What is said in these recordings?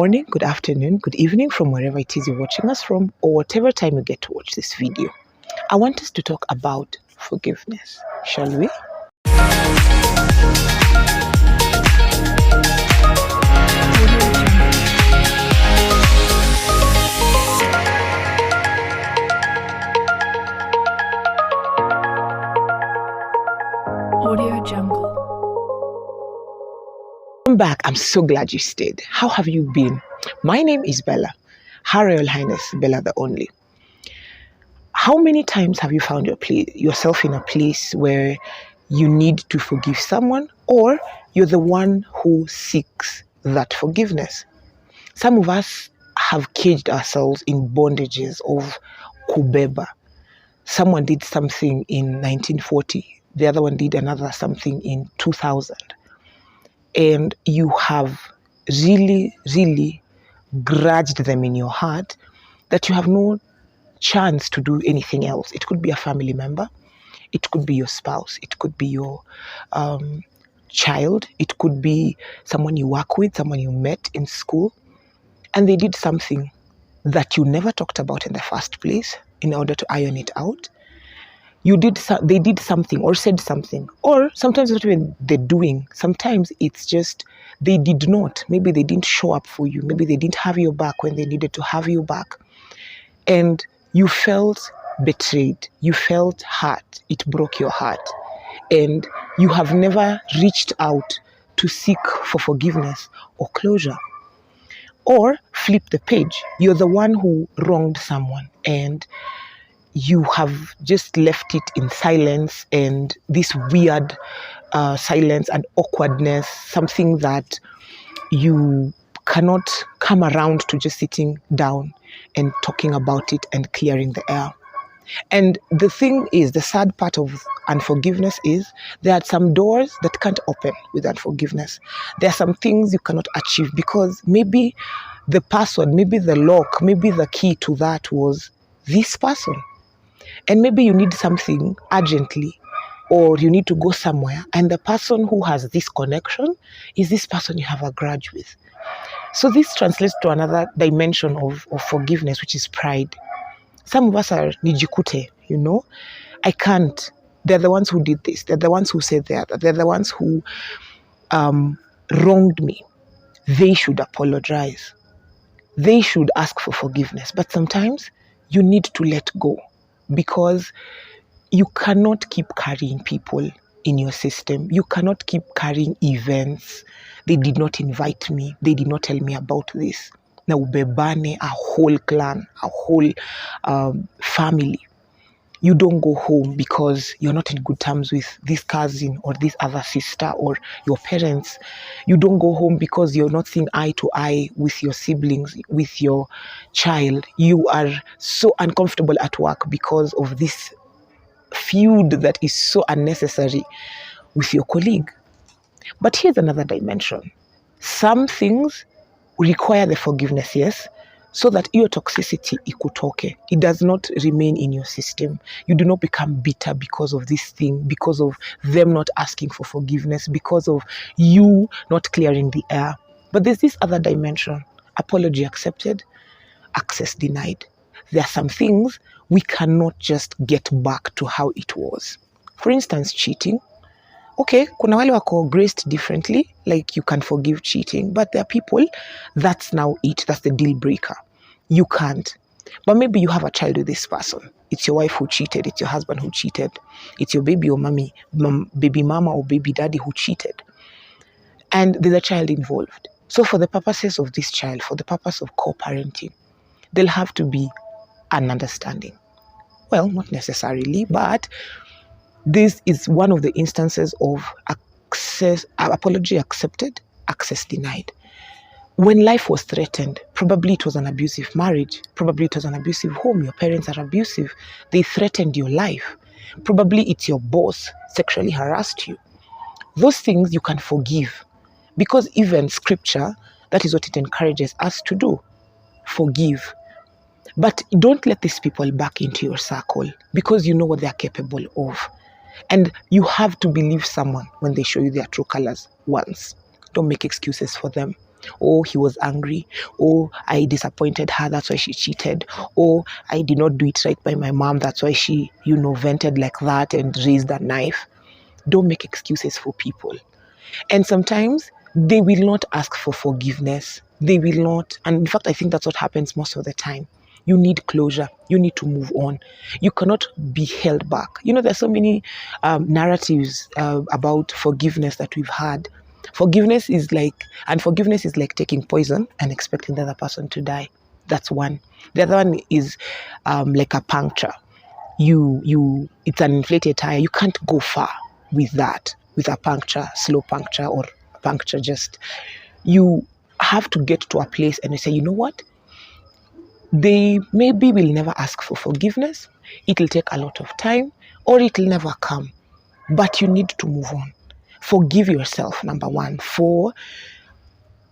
morning, good afternoon, good evening from wherever it is you're watching us from, or whatever time you get to watch this video. I want us to talk about forgiveness, shall we? Audio Jungle. Welcome back. I'm so glad you stayed. How have you been? My name is Bella, Her Royal Highness Bella the Only. How many times have you found yourself in a place where you need to forgive someone, or you're the one who seeks that forgiveness? Some of us have caged ourselves in bondages of kubeba. Someone did something in 1940. The other one did another something in 2000. And you have really, really grudged them in your heart that you have no chance to do anything else. It could be a family member. It could be your spouse. It could be your child. It could be someone you work with, someone you met in school. And they did something that you never talked about in the first place in order to iron it out. They did something or said something, or sometimes not even the doing. Sometimes it's just they did not. Maybe they didn't show up for you. Maybe they didn't have you back when they needed to have you back. And you felt betrayed. You felt hurt. It broke your heart. And you have never reached out to seek for forgiveness or closure. Or flip the page. You're the one who wronged someone, and you have just left it in silence, and this weird silence and awkwardness, something that you cannot come around to just sitting down and talking about it and clearing the air. And the thing is, the sad part of unforgiveness is there are some doors that can't open with unforgiveness. There are some things you cannot achieve because maybe the password, maybe the lock, maybe the key to that was this person. And maybe you need something urgently, or you need to go somewhere, and the person who has this connection is this person you have a grudge with. So this translates to another dimension of forgiveness, which is pride. Some of us are nijikute, I can't. They're the ones who did this. They're the ones who said that. They're the ones who wronged me. They should apologize. They should ask for forgiveness. But sometimes you need to let go, because you cannot keep carrying people in your system. You cannot keep carrying events. They did not invite me. They did not tell me about this. Now, ubebane a whole clan, a whole family. You don't go home because you're not in good terms with this cousin or this other sister or your parents. You don't go home because you're not seeing eye to eye with your siblings, with your child. You are so uncomfortable at work because of this feud that is so unnecessary with your colleague. But here's another dimension. Some things require the forgiveness, yes, so that your toxicity ikutoke. It does not remain in your system. You do not become bitter because of this thing, because of them not asking for forgiveness, because of you not clearing the air. But there's this other dimension. Apology accepted, access denied. There are some things we cannot just get back to how it was. For instance, cheating. Okay, kuna wale wako graced differently, like you can forgive cheating, but there are people, that's now it, that's the deal breaker. You can't. But maybe you have a child with this person. It's your wife who cheated, it's your husband who cheated, it's your baby or baby mama or baby daddy who cheated. And there's a child involved. So for the purposes of this child, for the purpose of co-parenting, there'll have to be an understanding. Well, not necessarily, but this is one of the instances of apology accepted, access denied. When life was threatened, probably it was an abusive marriage, probably it was an abusive home, your parents are abusive, they threatened your life. Probably it's your boss sexually harassed you. Those things you can forgive, because even scripture, that is what it encourages us to do, forgive. But don't let these people back into your circle, because you know what they are capable of. And you have to believe someone when they show you their true colors once. Don't make excuses for them. or he was angry, or I disappointed her, that's why she cheated, or I did not do it right by my mom, that's why she, vented like that and raised a knife. Don't make excuses for people. And sometimes they will not ask for forgiveness. They will not. And in fact, I think that's what happens most of the time. You need closure. You need to move on. You cannot be held back. There's so many narratives about forgiveness that we've had. Forgiveness is like taking poison and expecting the other person to die. That's one. The other one is like a puncture. It's an inflated tire. You can't go far with that, with a puncture, slow puncture, or puncture. Just, you have to get to a place and you say, you know what? They maybe will never ask for forgiveness. It'll take a lot of time, or it'll never come. But you need to move on. Forgive yourself, number one, for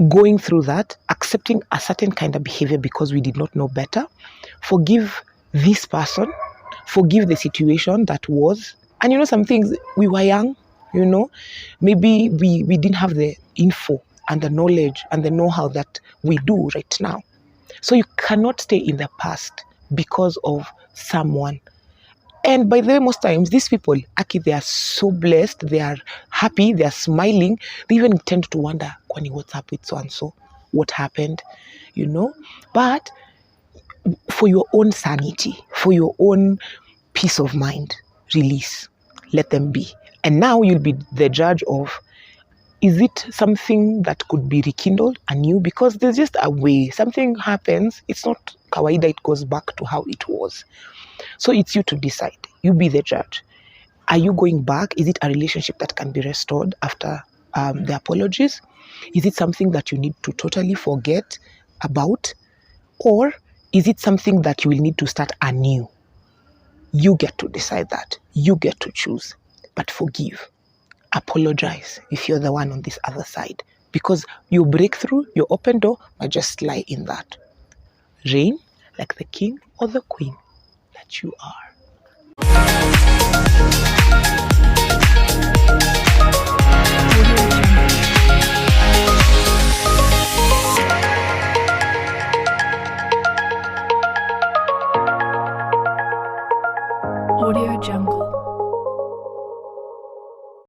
going through that, accepting a certain kind of behavior because we did not know better. Forgive this person. Forgive the situation that was. And some things, we were young, maybe we didn't have the info and the knowledge and the know-how that we do right now. So you cannot stay in the past because of someone. And by the way, most times, these people, Aki, they are so blessed, they are happy, they are smiling. They even tend to wonder, Kwani, what's up with so-and-so? What happened? But for your own sanity, for your own peace of mind, release. Let them be. And now you'll be the judge of, is it something that could be rekindled anew? Because there's just a way. Something happens, it's not kawaida, it goes back to how it was. So it's you to decide. You be the judge. Are you going back? Is it a relationship that can be restored after the apologies? Is it something that you need to totally forget about? Or is it something that you will need to start anew? You get to decide that. You get to choose. But forgive. Apologize if you're the one on this other side. Because your breakthrough, your open door might just lie in that. Reign like the king or the queen that you are.